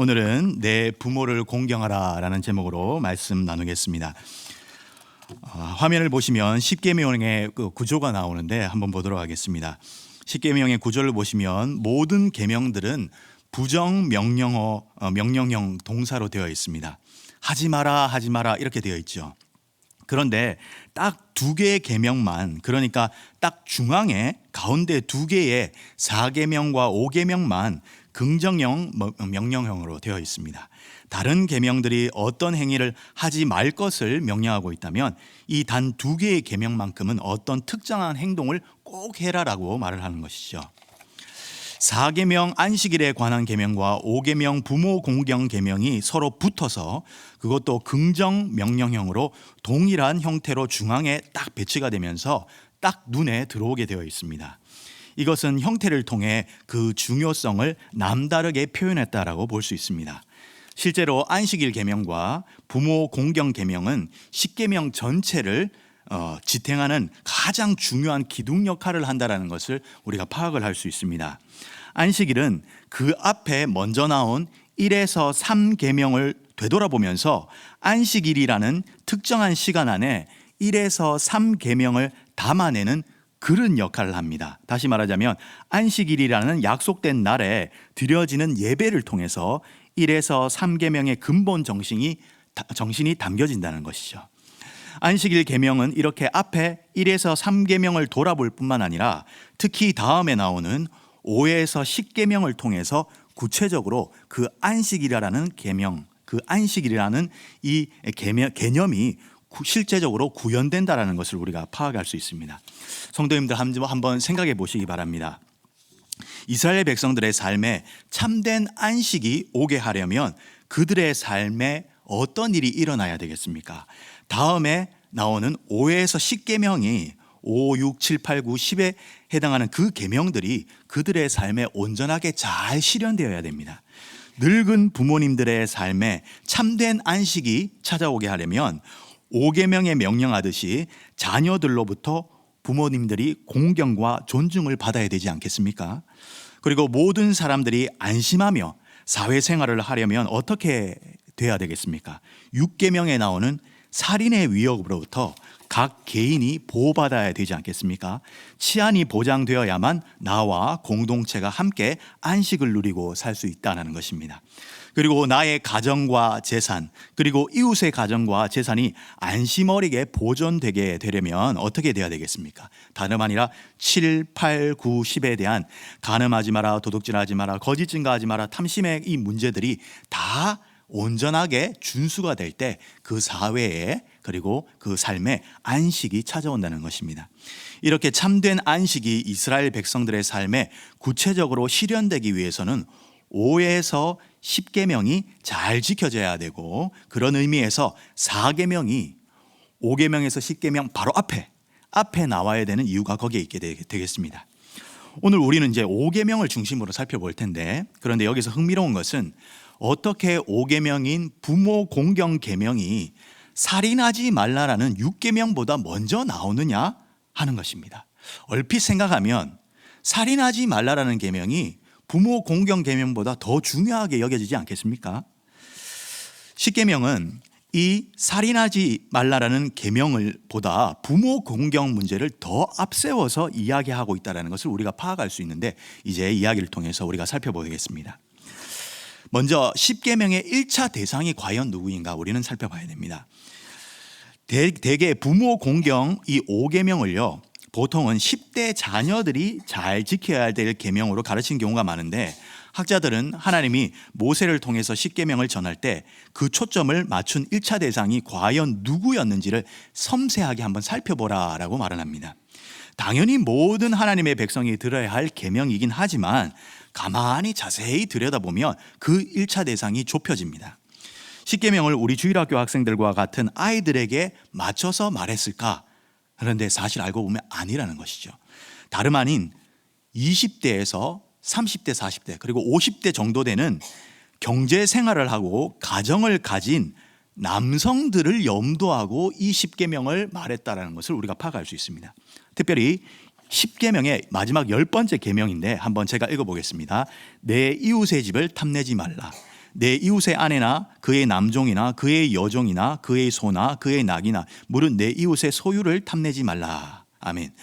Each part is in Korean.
오늘은 내 부모를 공경하라 라는 제목으로 말씀 나누겠습니다. 화면을 보시면 십계명의 그 구조가 나오는데 한번 보도록 하겠습니다. 십계명의 구조를 보시면 모든 계명들은 부정 명령형 동사로 되어 있습니다. 하지 마라 이렇게 되어 있죠. 그런데 딱 두 개의 계명만, 그러니까 딱 중앙에 가운데 두 개의 4계명과 5계명만 긍정형 명령형으로 되어 있습니다. 다른 계명들이 어떤 행위를 하지 말 것을 명령하고 있다면 이 단 두 개의 계명만큼은 어떤 특정한 행동을 꼭 해라라고 말을 하는 것이죠. 4계명 안식일에 관한 계명과 5계명 부모 공경 계명이 서로 붙어서 그것도 긍정 명령형으로 동일한 형태로 중앙에 딱 배치가 되면서 딱 눈에 들어오게 되어 있습니다. 이것은 형태를 통해 그 중요성을 남다르게 표현했다라고 볼 수 있습니다. 실제로 안식일 계명과 부모 공경 계명은 십계명 전체를 지탱하는 가장 중요한 기둥 역할을 한다는 것을 우리가 파악을 할 수 있습니다. 안식일은 그 앞에 먼저 나온 1에서 3계명을 되돌아보면서 안식일이라는 특정한 시간 안에 1에서 3계명을 담아내는 그런 역할을 합니다. 다시 말하자면 안식일이라는 약속된 날에 드려지는 예배를 통해서 1에서 3계명의 근본 정신이 담겨진다는 것이죠. 안식일 계명은 이렇게 앞에 1에서 3계명을 돌아볼 뿐만 아니라 특히 다음에 나오는 5에서 10계명을 통해서 구체적으로 그 안식일이라는 계명, 그 안식일이라는 이 개념이 실제적으로 구현된다는 것을 우리가 파악할 수 있습니다. 성도님들 한번 생각해 보시기 바랍니다. 이스라엘 백성들의 삶에 참된 안식이 오게 하려면 그들의 삶에 어떤 일이 일어나야 되겠습니까? 다음에 나오는 5에서 10계명이 5, 6, 7, 8, 9, 10에 해당하는 그 계명들이 그들의 삶에 온전하게 잘 실현되어야 됩니다. 늙은 부모님들의 삶에 참된 안식이 찾아오게 하려면 5계명에 명령하듯이 자녀들로부터 부모님들이 공경과 존중을 받아야 되지 않겠습니까? 그리고 모든 사람들이 안심하며 사회생활을 하려면 어떻게 돼야 되겠습니까? 6계명에 나오는 살인의 위협으로부터 각 개인이 보호받아야 되지 않겠습니까? 치안이 보장되어야만 나와 공동체가 함께 안식을 누리고 살 수 있다는 것입니다. 그리고 나의 가정과 재산, 그리고 이웃의 가정과 재산이 안심 어리게 보존되게 되려면 어떻게 돼야 되겠습니까? 다름 아니라 7, 8, 9, 10에 대한 간음하지 마라, 도둑질하지 마라, 거짓 증거하지 마라, 탐심의 이 문제들이 다 온전하게 준수가 될 때 그 사회에 그리고 그 삶에 안식이 찾아온다는 것입니다. 이렇게 참된 안식이 이스라엘 백성들의 삶에 구체적으로 실현되기 위해서는 5에서 10계명이 잘 지켜져야 되고, 그런 의미에서 4계명이 5계명에서 10계명 바로 앞에 나와야 되는 이유가 거기에 있게 되겠습니다. 오늘 우리는 이제 5계명을 중심으로 살펴볼 텐데, 그런데 여기서 흥미로운 것은 어떻게 5계명인 부모 공경 계명이 살인하지 말라라는 6계명보다 먼저 나오느냐 하는 것입니다. 얼핏 생각하면 살인하지 말라라는 계명이 부모 공경 계명보다 더 중요하게 여겨지지 않겠습니까? 10계명은 이 살인하지 말라라는 계명을 보다 부모 공경 문제를 더 앞세워서 이야기하고 있다는 것을 우리가 파악할 수 있는데, 이제 이야기를 통해서 우리가 살펴보겠습니다. 먼저 10계명의 1차 대상이 과연 누구인가 우리는 살펴봐야 됩니다. 대개 부모 공경 이 5계명을요 보통은 10대 자녀들이 잘 지켜야 될 계명으로 가르치는 경우가 많은데, 학자들은 하나님이 모세를 통해서 10계명을 전할 때 그 초점을 맞춘 1차 대상이 과연 누구였는지를 섬세하게 한번 살펴보라라고 말을 합니다. 당연히 모든 하나님의 백성이 들어야 할 계명이긴 하지만 가만히 자세히 들여다보면 그 1차 대상이 좁혀집니다. 10계명을 우리 주일학교 학생들과 같은 아이들에게 맞춰서 말했을까? 그런데 사실 알고 보면 아니라는 것이죠. 다름 아닌 20대에서 30대, 40대 그리고 50대 정도 되는 경제 생활을 하고 가정을 가진 남성들을 염두하고 이 10계명을 말했다는 것을 우리가 파악할 수 있습니다. 특별히 10계명의 마지막 10번째 계명인데 한번 제가 읽어보겠습니다. 내 이웃의 집을 탐내지 말라. 내 이웃의 아내나 그의 남종이나 그의 여종이나 그의 소나 그의 낙이나 물은 내 이웃의 소유를 탐내지 말라. 아멘.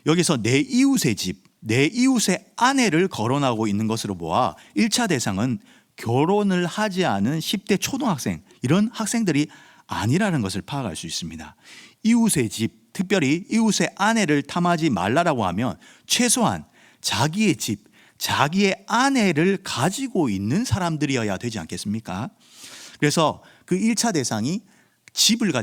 여기서 내 이웃의 집, 내 이웃의 아내를 거론하고 있는 것으로 보아 1차 대상은 결혼을 하지 않은 10대 초등학생, 이런 학생들이 아니라는 것을 파악할 수 있습니다. 이웃의 집, 특별히 이웃의 아내를 탐하지 말라라고 하면 최소한 자기의 집, 자기의 아내를 가지고 있는 사람들이어야 되지 않겠습니까? 그래서 그 1차 대상이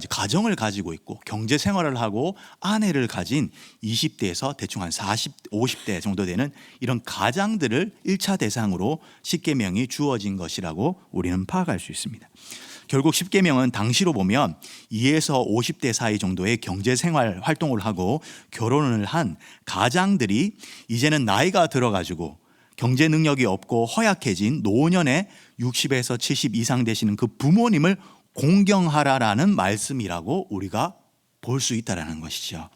가정을 가지고 있고 경제 생활을 하고 아내를 가진 20대에서 대충 한 40, 50대 정도 되는 이런 가장들을 1차 대상으로 십계명이 주어진 것이라고 우리는 파악할 수 있습니다. 결국 십계명은 당시로 보면 2에서 50대 사이 정도의 경제 생활 활동을 하고 결혼을 한 가장들이 이제는 나이가 들어가지고 경제 능력이 없고 허약해진 노년에 60에서 70 이상 되시는 그 부모님을 공경하라라는 말씀이라고 우리가 볼 수 있다는 것이죠.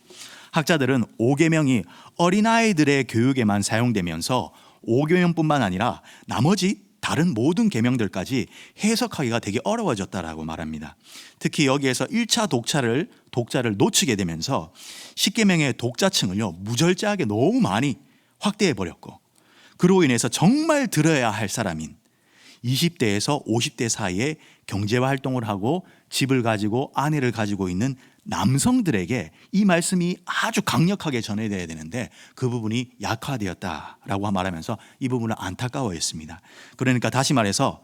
학자들은 5계명이 어린아이들의 교육에만 사용되면서 5계명뿐만 아니라 나머지 다른 모든 계명들까지 해석하기가 되게 어려워졌다라고 말합니다. 특히 여기에서 1차 독자를 놓치게 되면서 10계명의 독자층을요 무절제하게 너무 많이 확대해 버렸고, 그로 인해서 정말 들어야 할 사람인 20대에서 50대 사이에 경제와 활동을 하고 집을 가지고 아내를 가지고 있는 남성들에게 이 말씀이 아주 강력하게 전해져야 되는데 그 부분이 약화되었다라고 말하면서 이 부분을 안타까워했습니다. 그러니까 다시 말해서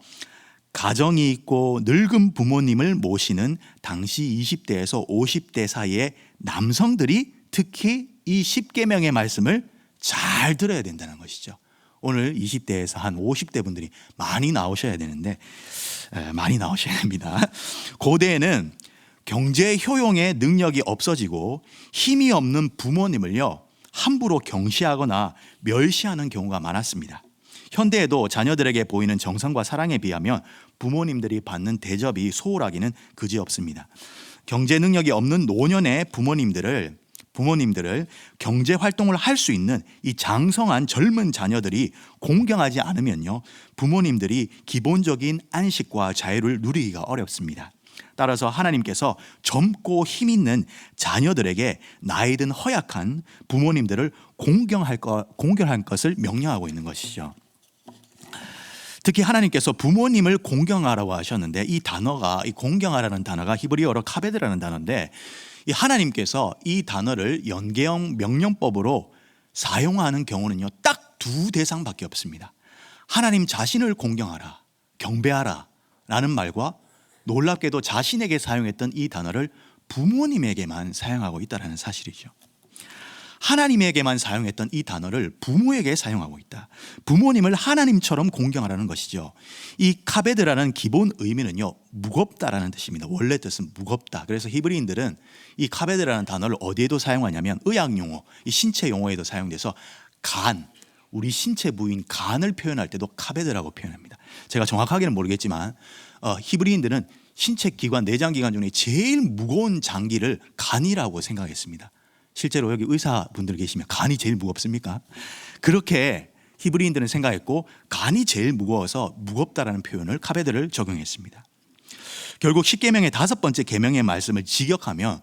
가정이 있고 늙은 부모님을 모시는 당시 20대에서 50대 사이의 남성들이 특히 이 10계명의 말씀을 잘 들어야 된다는 것이죠. 오늘 20대에서 한 50대 분들이 많이 나오셔야 되는데 많이 나오셔야 됩니다. 고대에는 경제 효용의 능력이 없어지고 힘이 없는 부모님을요 함부로 경시하거나 멸시하는 경우가 많았습니다. 현대에도 자녀들에게 보이는 정성과 사랑에 비하면 부모님들이 받는 대접이 소홀하기는 그지없습니다. 경제 능력이 없는 노년의 부모님들을 경제 활동을 할 수 있는 이 장성한 젊은 자녀들이 공경하지 않으면요 부모님들이 기본적인 안식과 자유를 누리기가 어렵습니다. 따라서 하나님께서 젊고 힘 있는 자녀들에게 나이든 허약한 부모님들을 공경할 것을 명령하고 있는 것이죠. 특히 하나님께서 부모님을 공경하라고 하셨는데 이 공경하라는 단어가 히브리어로 카베드라는 단어인데, 이 하나님께서 이 단어를 연계형 명령법으로 사용하는 경우는요 딱 두 대상밖에 없습니다. 하나님 자신을 공경하라, 경배하라 라는 말과 놀랍게도 자신에게 사용했던 이 단어를 부모님에게만 사용하고 있다는 사실이죠. 하나님에게만 사용했던 이 단어를 부모에게 사용하고 있다. 부모님을 하나님처럼 공경하라는 것이죠. 이 카베드라는 기본 의미는요 무겁다라는 뜻입니다. 원래 뜻은 무겁다. 그래서 히브리인들은 이 카베드라는 단어를 어디에도 사용하냐면 의학 용어, 이 신체 용어에도 사용돼서 우리 신체 부위인 간을 표현할 때도 카베드라고 표현합니다. 제가 정확하게는 모르겠지만 히브리인들은 신체 기관, 내장 기관 중에 제일 무거운 장기를 간이라고 생각했습니다. 실제로 여기 의사분들 계시면 간이 제일 무겁습니까? 그렇게 히브리인들은 생각했고 간이 제일 무거워서 무겁다라는 표현을 카베드를 적용했습니다. 결국 10계명의 5번째 계명의 말씀을 직역하면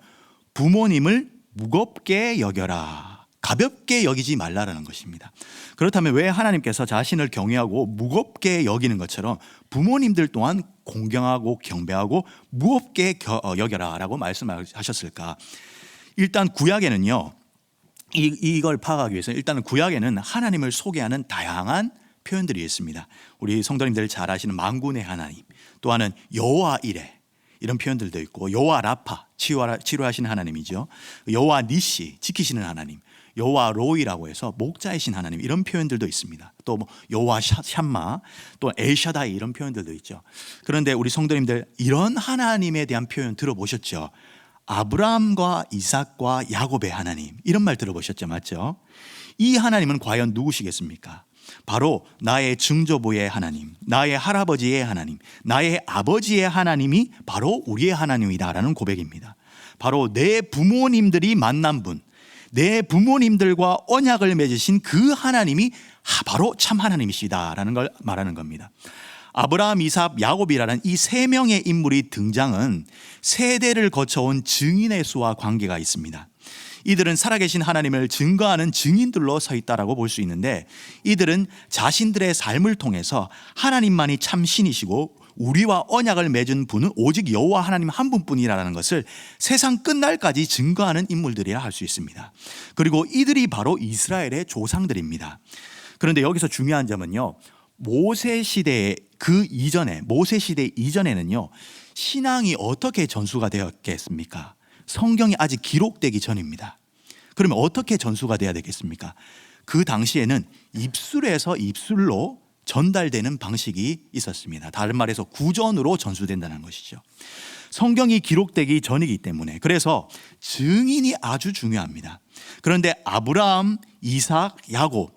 부모님을 무겁게 여겨라, 가볍게 여기지 말라라는 것입니다. 그렇다면 왜 하나님께서 자신을 경외하고 무겁게 여기는 것처럼 부모님들 또한 공경하고 경배하고 무겁게 여겨라라고 말씀하셨을까? 일단 구약에는요 이걸 파악하기 위해서 일단은 구약에는 하나님을 소개하는 다양한 표현들이 있습니다. 우리 성도님들 잘 아시는 만군의 하나님, 또 하나는 여호와 이레 이런 표현들도 있고, 여호와 라파 치료하시는 하나님이죠. 여호와 니시 지키시는 하나님, 여호와 로이라고 해서 목자이신 하나님, 이런 표현들도 있습니다. 또 여호와 샴마, 또 엘샤다이 이런 표현들도 있죠. 그런데 우리 성도님들 이런 하나님에 대한 표현 들어보셨죠? 아브라함과 이삭과 야곱의 하나님, 이런 말 들어보셨죠? 맞죠? 이 하나님은 과연 누구시겠습니까? 바로 나의 증조부의 하나님, 나의 할아버지의 하나님, 나의 아버지의 하나님이 바로 우리의 하나님이다라는 고백입니다. 바로 내 부모님들이 만난 분, 내 부모님들과 언약을 맺으신 그 하나님이 바로 참 하나님이시다라는 걸 말하는 겁니다. 아브라함, 이삭, 야곱이라는 이 세 명의 인물이 등장은 세대를 거쳐온 증인의 수와 관계가 있습니다. 이들은 살아계신 하나님을 증거하는 증인들로 서 있다라고 볼 수 있는데, 이들은 자신들의 삶을 통해서 하나님만이 참 신이시고 우리와 언약을 맺은 분은 오직 여호와 하나님 한 분뿐이라는 것을 세상 끝날까지 증거하는 인물들이라 할 수 있습니다. 그리고 이들이 바로 이스라엘의 조상들입니다. 그런데 여기서 중요한 점은요, 모세 시대 이전에는요, 신앙이 어떻게 전수가 되었겠습니까? 성경이 아직 기록되기 전입니다. 그러면 어떻게 전수가 돼야 되겠습니까? 그 당시에는 입술에서 입술로 전달되는 방식이 있었습니다. 다른 말해서 구전으로 전수된다는 것이죠. 성경이 기록되기 전이기 때문에, 그래서 증인이 아주 중요합니다. 그런데 아브라함, 이삭, 야곱,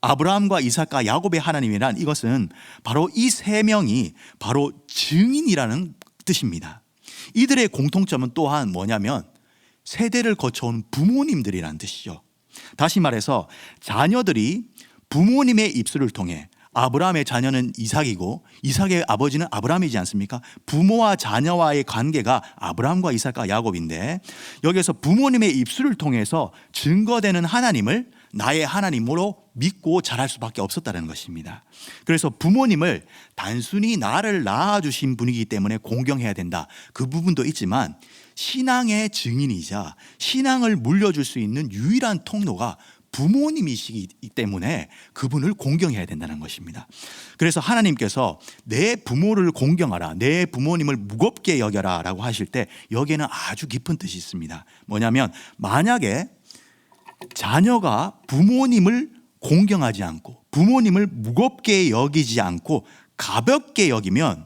아브라함과 이삭과 야곱의 하나님이란, 이것은 바로 이 세 명이 바로 증인이라는 뜻입니다. 이들의 공통점은 또한 뭐냐면 세대를 거쳐온 부모님들이라는 뜻이죠. 다시 말해서 자녀들이 부모님의 입술을 통해, 아브라함의 자녀는 이삭이고 이삭의 아버지는 아브라함이지 않습니까? 부모와 자녀와의 관계가 아브라함과 이삭과 야곱인데, 여기에서 부모님의 입술을 통해서 증거되는 하나님을 나의 하나님으로 믿고 자랄 수밖에 없었다는 것입니다. 그래서 부모님을 단순히 나를 낳아주신 분이기 때문에 공경해야 된다, 그 부분도 있지만 신앙의 증인이자 신앙을 물려줄 수 있는 유일한 통로가 부모님이시기 때문에 그분을 공경해야 된다는 것입니다. 그래서 하나님께서 내 부모를 공경하라, 내 부모님을 무겁게 여겨라 라고 하실 때 여기에는 아주 깊은 뜻이 있습니다. 뭐냐면, 만약에 자녀가 부모님을 공경하지 않고 부모님을 무겁게 여기지 않고 가볍게 여기면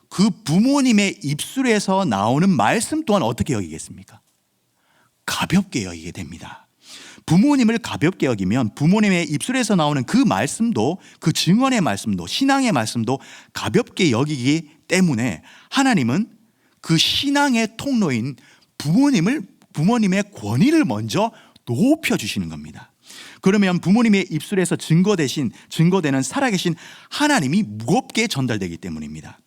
그 부모님의 입술에서 나오는 말씀 또한 어떻게 여기겠습니까? 가볍게 여기게 됩니다. 부모님을 가볍게 여기면 부모님의 입술에서 나오는 그 말씀도, 그 증언의 말씀도, 신앙의 말씀도 가볍게 여기기 때문에 하나님은 그 신앙의 통로인 부모님의 권위를 먼저 높여주시는 겁니다. 그러면 부모님의 입술에서 증거되는 살아계신 하나님이 무겁게 전달되기 때문입니다.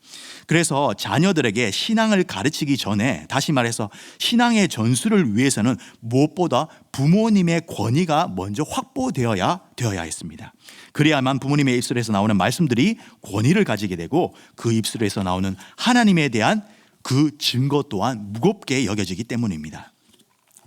그래서 자녀들에게 신앙을 가르치기 전에, 다시 말해서 신앙의 전수를 위해서는 무엇보다 부모님의 권위가 먼저 확보되어야 했습니다. 그래야만 부모님의 입술에서 나오는 말씀들이 권위를 가지게 되고 그 입술에서 나오는 하나님에 대한 그 증거 또한 무겁게 여겨지기 때문입니다.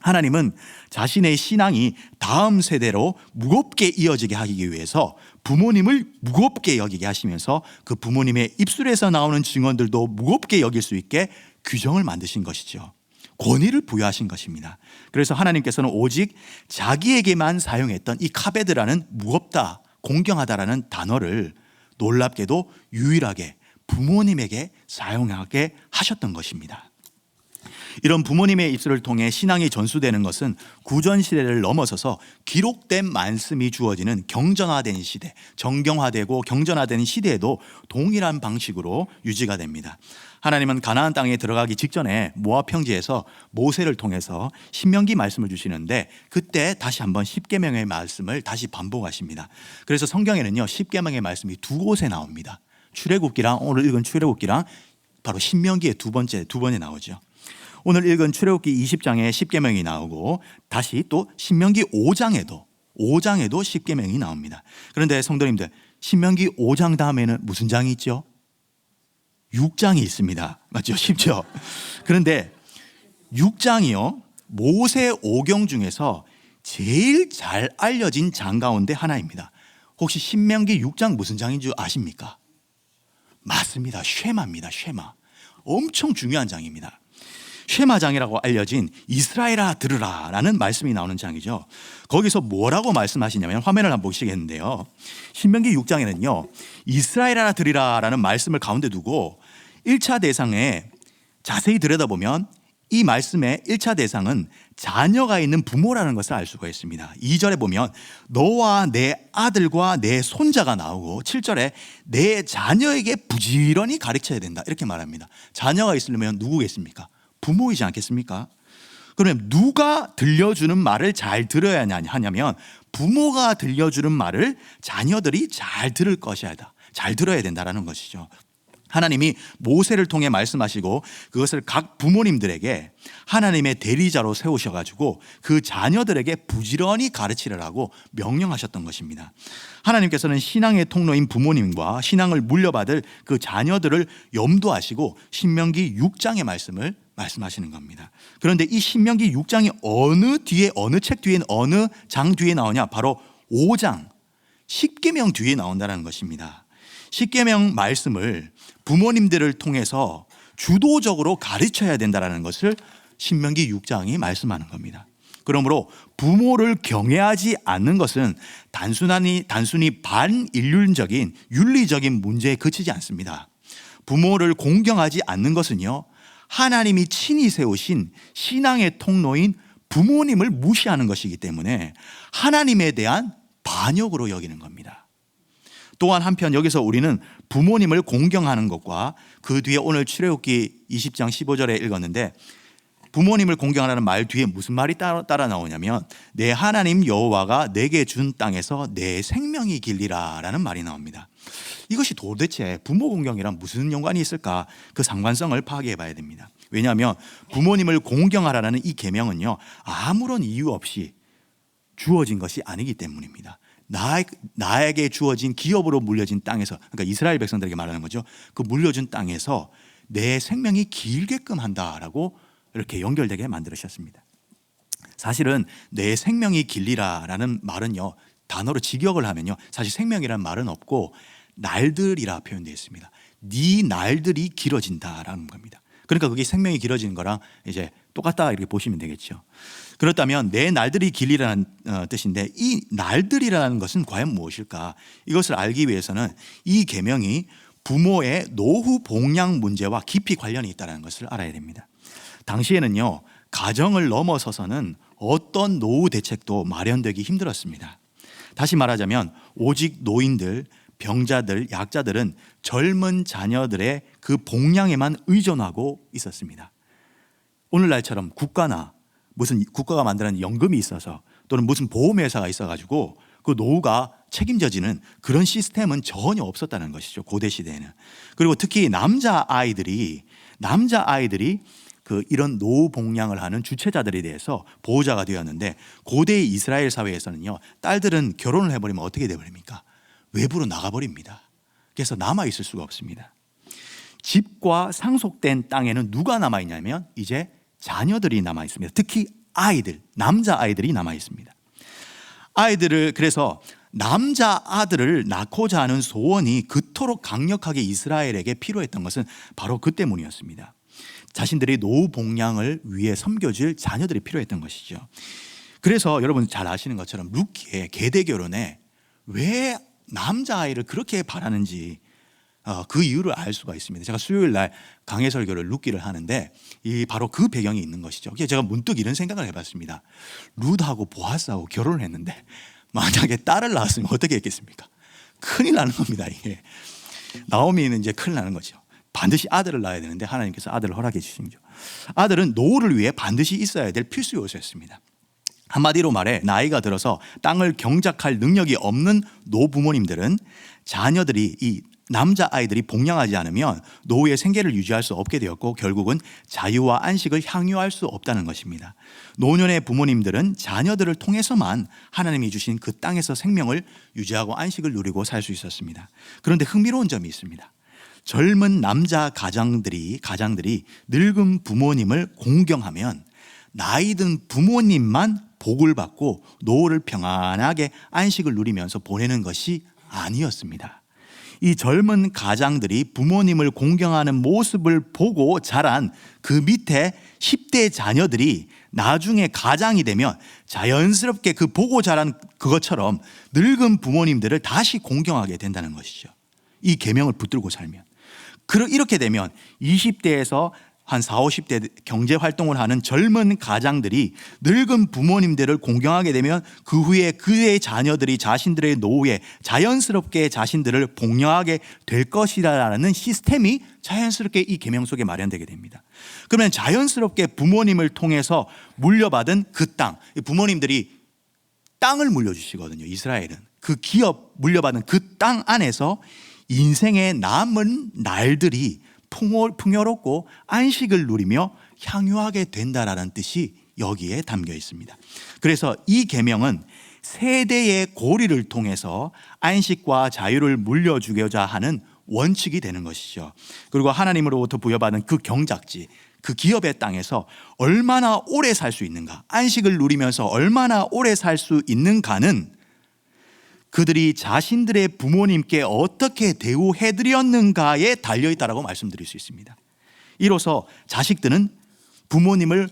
하나님은 자신의 신앙이 다음 세대로 무겁게 이어지게 하기 위해서 부모님을 무겁게 여기게 하시면서 그 부모님의 입술에서 나오는 증언들도 무겁게 여길 수 있게 규정을 만드신 것이죠. 권위를 부여하신 것입니다. 그래서 하나님께서는 오직 자기에게만 사용했던 이 카베드라는 무겁다, 공경하다라는 단어를 놀랍게도 유일하게 부모님에게 사용하게 하셨던 것입니다. 이런 부모님의 입술을 통해 신앙이 전수되는 것은 구전시대를 넘어서서 기록된 말씀이 주어지는 경전화된 시대, 정경화되고 경전화된 시대에도 동일한 방식으로 유지가 됩니다. 하나님은 가나안 땅에 들어가기 직전에 모압 평지에서 모세를 통해서 신명기 말씀을 주시는데, 그때 다시 한번 십계명의 말씀을 다시 반복하십니다. 그래서 성경에는요, 십계명의 말씀이 두 곳에 나옵니다. 출애굽기랑, 오늘 읽은 출애굽기랑 바로 신명기의 두 번째 나오죠. 오늘 읽은 출애굽기 20장에 십계명이 나오고, 다시 또 신명기 5장에도 십계명이 나옵니다. 그런데 성도님들, 신명기 5장 다음에는 무슨 장이 있죠? 6장이 있습니다. 맞죠? 쉽죠? 그런데 6장이요, 모세 오경 중에서 제일 잘 알려진 장 가운데 하나입니다. 혹시 신명기 6장 무슨 장인 줄 아십니까? 맞습니다. 쉐마입니다. 쉐마. 엄청 중요한 장입니다. 쉐마장이라고 알려진 이스라엘아 들으라 라는 말씀이 나오는 장이죠. 거기서 뭐라고 말씀하시냐면, 화면을 한번 보시겠는데요, 신명기 6장에는요 이스라엘아 들으라 라는 말씀을 가운데 두고 1차 대상에 자세히 들여다보면 이 말씀의 1차 대상은 자녀가 있는 부모라는 것을 알 수가 있습니다. 2절에 보면 너와 내 아들과 내 손자가 나오고, 7절에 내 자녀에게 부지런히 가르쳐야 된다 이렇게 말합니다. 자녀가 있으려면 누구겠습니까? 부모이지 않겠습니까? 그러면 누가 들려주는 말을 잘 들어야 하냐면, 부모가 들려주는 말을 자녀들이 잘 들을 것이다. 잘 들어야 된다는 것이죠. 하나님이 모세를 통해 말씀하시고 그것을 각 부모님들에게 하나님의 대리자로 세우셔가지고 그 자녀들에게 부지런히 가르치라고 명령하셨던 것입니다. 하나님께서는 신앙의 통로인 부모님과 신앙을 물려받을 그 자녀들을 염두하시고 신명기 6장의 말씀을 말씀하시는 겁니다. 그런데 이 신명기 6장이 어느 책 뒤에 어느 장 뒤에 나오냐? 바로 5장 십계명 뒤에 나온다는 것입니다. 십계명 말씀을 부모님들을 통해서 주도적으로 가르쳐야 된다는 것을 신명기 6장이 말씀하는 겁니다. 그러므로 부모를 경외하지 않는 것은 단순히 반인륜적인 윤리적인 문제에 그치지 않습니다. 부모를 공경하지 않는 것은요, 하나님이 친히 세우신 신앙의 통로인 부모님을 무시하는 것이기 때문에 하나님에 대한 반역으로 여기는 겁니다. 또한 한편 여기서 우리는 부모님을 공경하는 것과 그 뒤에 오늘 출애굽기 20장 15절에 읽었는데 부모님을 공경하라는 말 뒤에 무슨 말이 따라 나오냐면 내 하나님 여호와가 내게 준 땅에서 내 생명이 길리라 라는 말이 나옵니다. 이것이 도대체 부모 공경이랑 무슨 연관이 있을까? 그 상관성을 파악해 봐야 됩니다. 왜냐하면 부모님을 공경하라는 이 계명은요, 아무런 이유 없이 주어진 것이 아니기 때문입니다. 나에게 주어진 기업으로 물려진 땅에서, 그러니까 이스라엘 백성들에게 말하는 거죠. 그 물려준 땅에서 내 생명이 길게끔 한다라고 이렇게 연결되게 만들으셨습니다. 사실은 내 생명이 길리라라는 말은요, 단어로 직역을 하면요, 사실 생명이라는 말은 없고 날들이라 표현되어 있습니다. 네 날들이 길어진다라는 겁니다. 그러니까 그게 생명이 길어지는 거랑 이제 똑같다 이렇게 보시면 되겠죠. 그렇다면 내 날들이 길리라는 뜻인데 이 날들이라는 것은 과연 무엇일까? 이것을 알기 위해서는 이 계명이 부모의 노후 복양 문제와 깊이 관련이 있다는 것을 알아야 됩니다. 당시에는요, 가정을 넘어서서는 어떤 노후 대책도 마련되기 힘들었습니다. 다시 말하자면 오직 노인들, 병자들, 약자들은 젊은 자녀들의 그 복양에만 의존하고 있었습니다. 오늘날처럼 국가가 만드는 연금이 있어서 또는 무슨 보험회사가 있어가지고 그 노후가 책임져지는 그런 시스템은 전혀 없었다는 것이죠, 고대 시대에는. 그리고 특히 남자아이들이 이런 노후 복양을 하는 주체자들에 대해서 보호자가 되었는데 고대 이스라엘 사회에서는요, 딸들은 결혼을 해버리면 어떻게 돼버립니까? 외부로 나가버립니다. 그래서 남아있을 수가 없습니다. 집과 상속된 땅에는 누가 남아있냐면 이제 자녀들이 남아있습니다. 특히 남자아이들이 남아있습니다. 그래서 남자아들을 낳고자 하는 소원이 그토록 강력하게 이스라엘에게 필요했던 것은 바로 그 때문이었습니다. 자신들의 노후 복양을 위해 섬겨줄 자녀들이 필요했던 것이죠. 그래서 여러분 잘 아시는 것처럼 룻기의 계대 결혼에 왜 남자아이를 그렇게 바라는지 그 이유를 알 수가 있습니다. 제가 수요일 날 강해 설교를 룻기를 하는데 바로 그 배경이 있는 것이죠. 제가 문득 이런 생각을 해봤습니다. 룻하고 보아스하고 결혼을 했는데 만약에 딸을 낳았으면 어떻게 했겠습니까? 큰일 나는 겁니다. 이게 나오미는 이제 큰일 나는 거죠. 반드시 아들을 낳아야 되는데 하나님께서 아들을 허락해 주신 거죠. 아들은 노후를 위해 반드시 있어야 될 필수 요소였습니다. 한마디로 말해 나이가 들어서 땅을 경작할 능력이 없는 노부모님들은 자녀들이 이 남자아이들이 복양하지 않으면 노후의 생계를 유지할 수 없게 되었고 결국은 자유와 안식을 향유할 수 없다는 것입니다. 노년의 부모님들은 자녀들을 통해서만 하나님이 주신 그 땅에서 생명을 유지하고 안식을 누리고 살 수 있었습니다. 그런데 흥미로운 점이 있습니다. 젊은 남자 가장들이 늙은 부모님을 공경하면 나이든 부모님만 복을 받고 노후를 평안하게 안식을 누리면서 보내는 것이 아니었습니다. 이 젊은 가장들이 부모님을 공경하는 모습을 보고 자란 그 밑에 10대 자녀들이 나중에 가장이 되면 자연스럽게 그 보고 자란 그것처럼 늙은 부모님들을 다시 공경하게 된다는 것이죠. 이 계명을 붙들고 살면. 이렇게 되면 20대에서 한 40, 50대 경제활동을 하는 젊은 가장들이 늙은 부모님들을 공경하게 되면 그 후에 그의 자녀들이 자신들의 노후에 자연스럽게 자신들을 복양하게 될 것이라는 시스템이 자연스럽게 이 계명 속에 마련되게 됩니다. 그러면 자연스럽게 부모님을 통해서 물려받은 그 땅, 부모님들이 땅을 물려주시거든요. 이스라엘은 그 기업 물려받은 그 땅 안에서 인생의 남은 날들이 풍요롭고 안식을 누리며 향유하게 된다라는 뜻이 여기에 담겨 있습니다. 그래서 이 계명은 세대의 고리를 통해서 안식과 자유를 물려주고자 하는 원칙이 되는 것이죠. 그리고 하나님으로부터 부여받은 그 경작지, 그 기업의 땅에서 얼마나 오래 살 수 있는가, 안식을 누리면서 얼마나 오래 살 수 있는가는 그들이 자신들의 부모님께 어떻게 대우해드렸는가에 달려있다라고 말씀드릴 수 있습니다. 이로써 자식들은 부모님을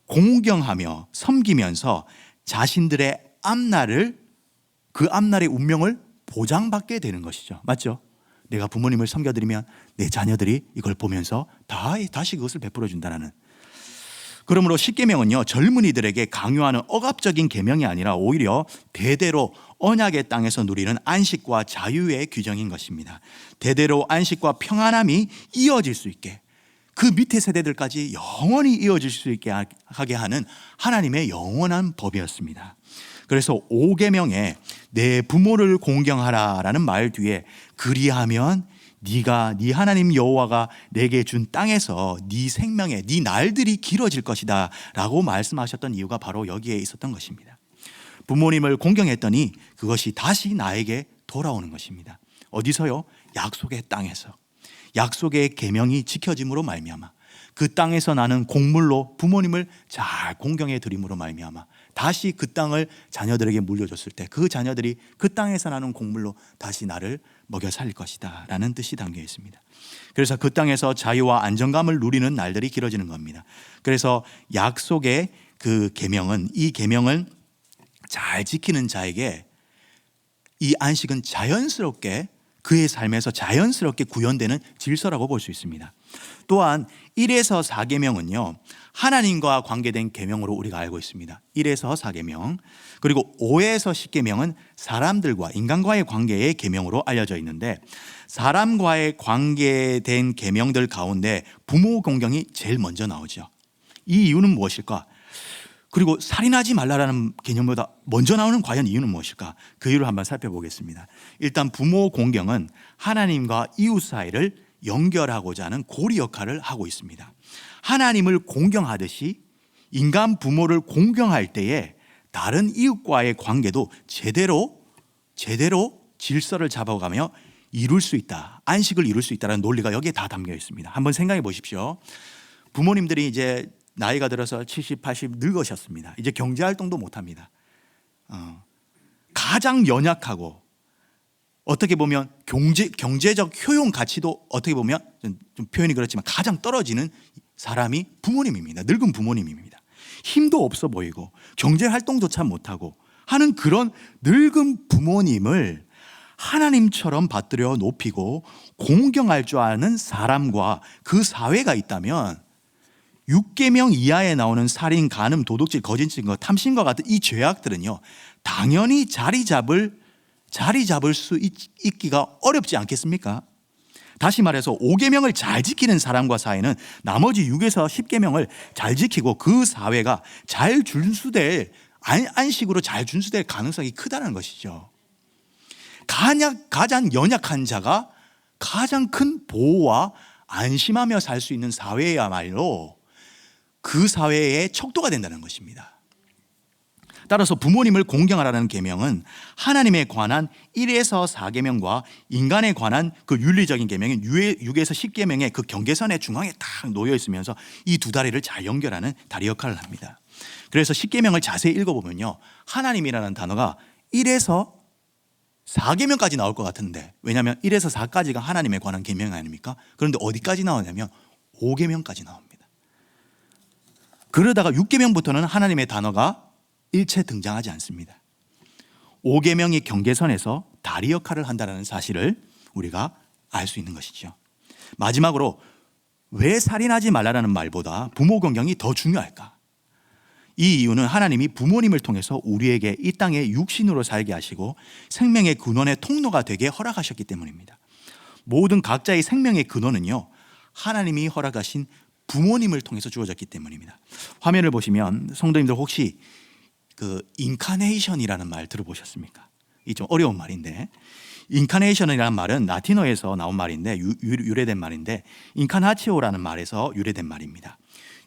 공경하며 섬기면서 자신들의 그 앞날의 운명을 보장받게 되는 것이죠. 맞죠? 내가 부모님을 섬겨드리면 내 자녀들이 이걸 보면서 다시 그것을 베풀어 준다는. 그러므로 십계명은요, 젊은이들에게 강요하는 억압적인 계명이 아니라 오히려 대대로 언약의 땅에서 누리는 안식과 자유의 규정인 것입니다. 대대로 안식과 평안함이 이어질 수 있게, 그 밑에 세대들까지 영원히 이어질 수 있게 하게 하는 하나님의 영원한 법이었습니다. 그래서 5계명에 내 부모를 공경하라라는 말 뒤에 그리하면 네가 네 하나님 여호와가 내게 준 땅에서 네 생명의 네 날들이 길어질 것이다 라고 말씀하셨던 이유가 바로 여기에 있었던 것입니다. 부모님을 공경했더니 그것이 다시 나에게 돌아오는 것입니다. 어디서요? 약속의 땅에서. 약속의 계명이 지켜짐으로 말미암아 그 땅에서 나는 곡물로 부모님을 잘 공경해 드림으로 말미암아 다시 그 땅을 자녀들에게 물려줬을 때 그 자녀들이 그 땅에서 나는 곡물로 다시 나를 먹여 살릴 것이다 라는 뜻이 담겨 있습니다. 그래서 그 땅에서 자유와 안정감을 누리는 날들이 길어지는 겁니다. 그래서 약속의 그 계명은, 이 계명을 잘 지키는 자에게 이 안식은 자연스럽게 그의 삶에서 자연스럽게 구현되는 질서라고 볼 수 있습니다. 또한 1에서 4계명은요, 하나님과 관계된 계명으로 우리가 알고 있습니다. 1에서 4계명. 그리고 5에서 10계명은 사람들과 인간과의 관계의 계명으로 알려져 있는데, 사람과의 관계된 계명들 가운데 부모 공경이 제일 먼저 나오죠. 이 이유는 무엇일까? 그리고 살인하지 말라라는 개념보다 먼저 나오는 과연 이유는 무엇일까? 그 이유를 한번 살펴보겠습니다. 일단 부모 공경은 하나님과 이웃 사이를 연결하고자 하는 고리 역할을 하고 있습니다. 하나님을 공경하듯이 인간 부모를 공경할 때에 다른 이웃과의 관계도 제대로 질서를 잡아가며 이룰 수 있다, 안식을 이룰 수 있다는 논리가 여기에 다 담겨 있습니다. 한번 생각해 보십시오. 부모님들이 이제 나이가 들어서 70, 80 늙으셨습니다. 이제 경제활동도 못합니다. 가장 연약하고 어떻게 보면 경제적 효용 가치도 어떻게 보면 좀 표현이 그렇지만 가장 떨어지는 사람이 부모님입니다. 늙은 부모님입니다. 힘도 없어 보이고 경제활동조차 못하고 하는 그런 늙은 부모님을 하나님처럼 받들여 높이고 공경할 줄 아는 사람과 그 사회가 있다면 6계명 이하에 나오는 살인, 간음, 도둑질, 거짓 증거, 탐심과 같은 이 죄악들은요, 당연히 자리 잡을 수 있기가 어렵지 않겠습니까? 다시 말해서 5계명을 잘 지키는 사람과 사회는 나머지 6에서 10계명을 잘 지키고 그 사회가 잘 준수될, 안식으로 잘 준수될 가능성이 크다는 것이죠. 가장 연약한 자가 가장 큰 보호와 안심하며 살 수 있는 사회야말로 그 사회의 척도가 된다는 것입니다. 따라서 부모님을 공경하라는 계명은 하나님에 관한 1에서 4계명과 인간에 관한 그 윤리적인 계명인 6에서 10계명의 그 경계선의 중앙에 딱 놓여 있으면서 이 두 다리를 잘 연결하는 다리 역할을 합니다. 그래서 10계명을 자세히 읽어보면요, 하나님이라는 단어가 1에서 4계명까지 나올 것 같은데, 왜냐하면 1에서 4까지가 하나님에 관한 계명 아닙니까? 그런데 어디까지 나오냐면 5계명까지 나옵니다. 그러다가 6계명부터는 하나님의 단어가 일체 등장하지 않습니다. 5계명의 경계선에서 다리 역할을 한다는 사실을 우리가 알 수 있는 것이죠. 마지막으로 왜 살인하지 말라는 말보다 부모 공경이 더 중요할까? 이 이유는 하나님이 부모님을 통해서 우리에게 이 땅에 육신으로 살게 하시고 생명의 근원의 통로가 되게 허락하셨기 때문입니다. 모든 각자의 생명의 근원은요, 하나님이 허락하신 부모님을 통해서 주어졌기 때문입니다. 화면을 보시면 성도님들 혹시 그 인카네이션이라는 말 들어보셨습니까? 이 좀 어려운 말인데, 인카네이션이라는 말은 라틴어에서 나온 말인데 유래된 말인데 인카나치오라는 말에서 유래된 말입니다.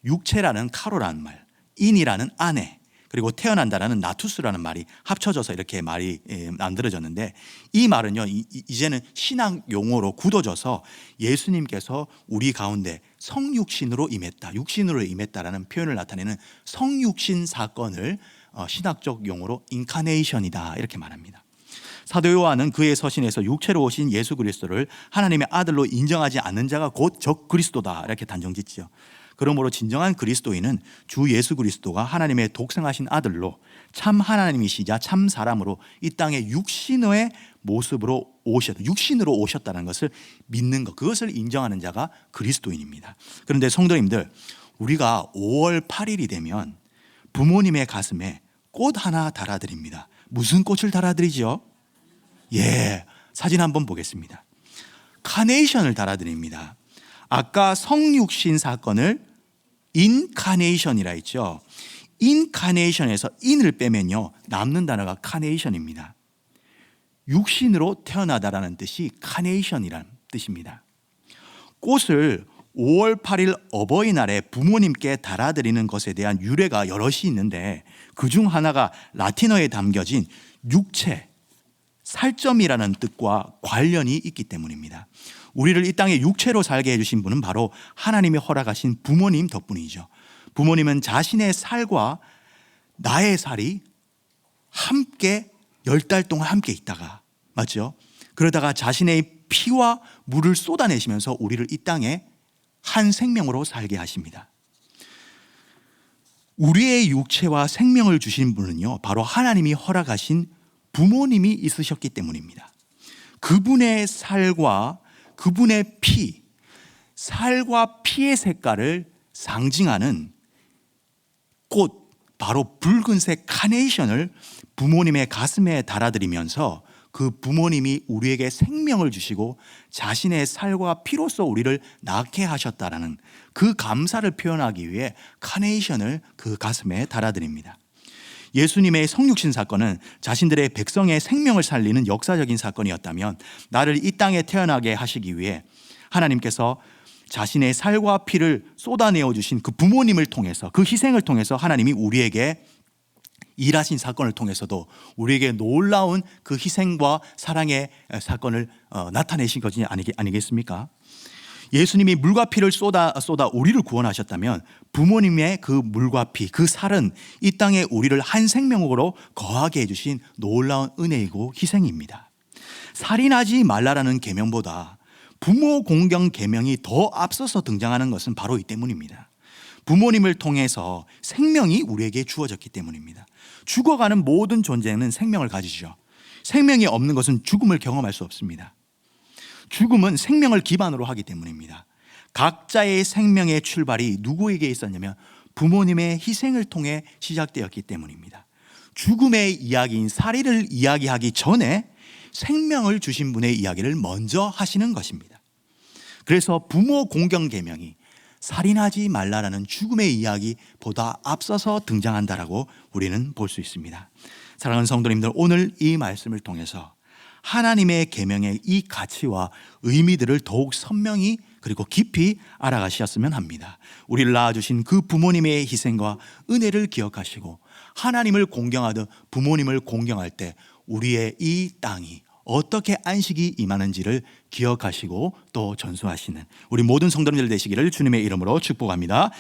육체라는 카로라는 말, 인이라는 아내, 그리고 태어난다라는 나투스라는 말이 합쳐져서 이렇게 말이 만들어졌는데 이 말은요 이제는 신학 용어로 굳어져서 예수님께서 우리 가운데 성육신으로 임했다, 육신으로 임했다라는 표현을 나타내는 성육신 사건을 신학적 용어로 인카네이션이다 이렇게 말합니다. 사도 요한은 그의 서신에서 육체로 오신 예수 그리스도를 하나님의 아들로 인정하지 않는 자가 곧 적 그리스도다 이렇게 단정짓지요. 그러므로 진정한 그리스도인은 주 예수 그리스도가 하나님의 독생하신 아들로 참 하나님이시자 참 사람으로 이 땅에 육신의 모습으로 육신으로 오셨다는 것을 믿는 것, 그것을 인정하는 자가 그리스도인입니다. 그런데 성도님들, 우리가 5월 8일이 되면 부모님의 가슴에 꽃 하나 달아드립니다. 무슨 꽃을 달아드리죠? 사진 한번 보겠습니다. 카네이션을 달아드립니다. 아까 성육신 사건을 인카네이션이라 했죠. 인카네이션에서 인을 빼면요 남는 단어가 카네이션입니다. 육신으로 태어나다라는 뜻이 카네이션이라는 뜻입니다. 꽃을 5월 8일 어버이날에 부모님께 달아드리는 것에 대한 유래가 여럿이 있는데 그중 하나가 라틴어에 담겨진 육체, 살점이라는 뜻과 관련이 있기 때문입니다. 우리를 이 땅에 육체로 살게 해주신 분은 바로 하나님이 허락하신 부모님 덕분이죠. 부모님은 자신의 살과 나의 살이 함께 10달 동안 함께 있다가, 맞죠? 그러다가 자신의 피와 물을 쏟아내시면서 우리를 이 땅에 한 생명으로 살게 하십니다. 우리의 육체와 생명을 주신 분은요 바로 하나님이 허락하신 부모님이 있으셨기 때문입니다. 그분의 살과 그분의 피, 살과 피의 색깔을 상징하는 꽃, 바로 붉은색 카네이션을 부모님의 가슴에 달아드리면서 그 부모님이 우리에게 생명을 주시고 자신의 살과 피로써 우리를 낳게 하셨다라는 그 감사를 표현하기 위해 카네이션을 그 가슴에 달아드립니다. 예수님의 성육신 사건은 자신들의 백성의 생명을 살리는 역사적인 사건이었다면 나를 이 땅에 태어나게 하시기 위해 하나님께서 자신의 살과 피를 쏟아내어 주신 그 부모님을 통해서, 그 희생을 통해서 하나님이 우리에게 일하신 사건을 통해서도 우리에게 놀라운 그 희생과 사랑의 사건을 나타내신 것이 아니겠습니까? 예수님이 물과 피를 쏟아 우리를 구원하셨다면 부모님의 그 물과 피, 그 살은 이 땅에 우리를 한 생명으로 거하게 해주신 놀라운 은혜이고 희생입니다. 살인하지 말라라는 계명보다 부모 공경 계명이 더 앞서서 등장하는 것은 바로 이 때문입니다. 부모님을 통해서 생명이 우리에게 주어졌기 때문입니다. 죽어가는 모든 존재는 생명을 가지죠. 생명이 없는 것은 죽음을 경험할 수 없습니다. 죽음은 생명을 기반으로 하기 때문입니다. 각자의 생명의 출발이 누구에게 있었냐면 부모님의 희생을 통해 시작되었기 때문입니다. 죽음의 이야기인 살인을 이야기하기 전에 생명을 주신 분의 이야기를 먼저 하시는 것입니다. 그래서 부모 공경 계명이 살인하지 말라라는 죽음의 이야기보다 앞서서 등장한다라고 우리는 볼 수 있습니다. 사랑하는 성도님들, 오늘 이 말씀을 통해서 하나님의 계명의 이 가치와 의미들을 더욱 선명히 그리고 깊이 알아가셨으면 합니다. 우리를 낳아주신 그 부모님의 희생과 은혜를 기억하시고 하나님을 공경하듯 부모님을 공경할 때 우리의 이 땅이 어떻게 안식이 임하는지를 기억하시고 또 전수하시는 우리 모든 성도님들 되시기를 주님의 이름으로 축복합니다.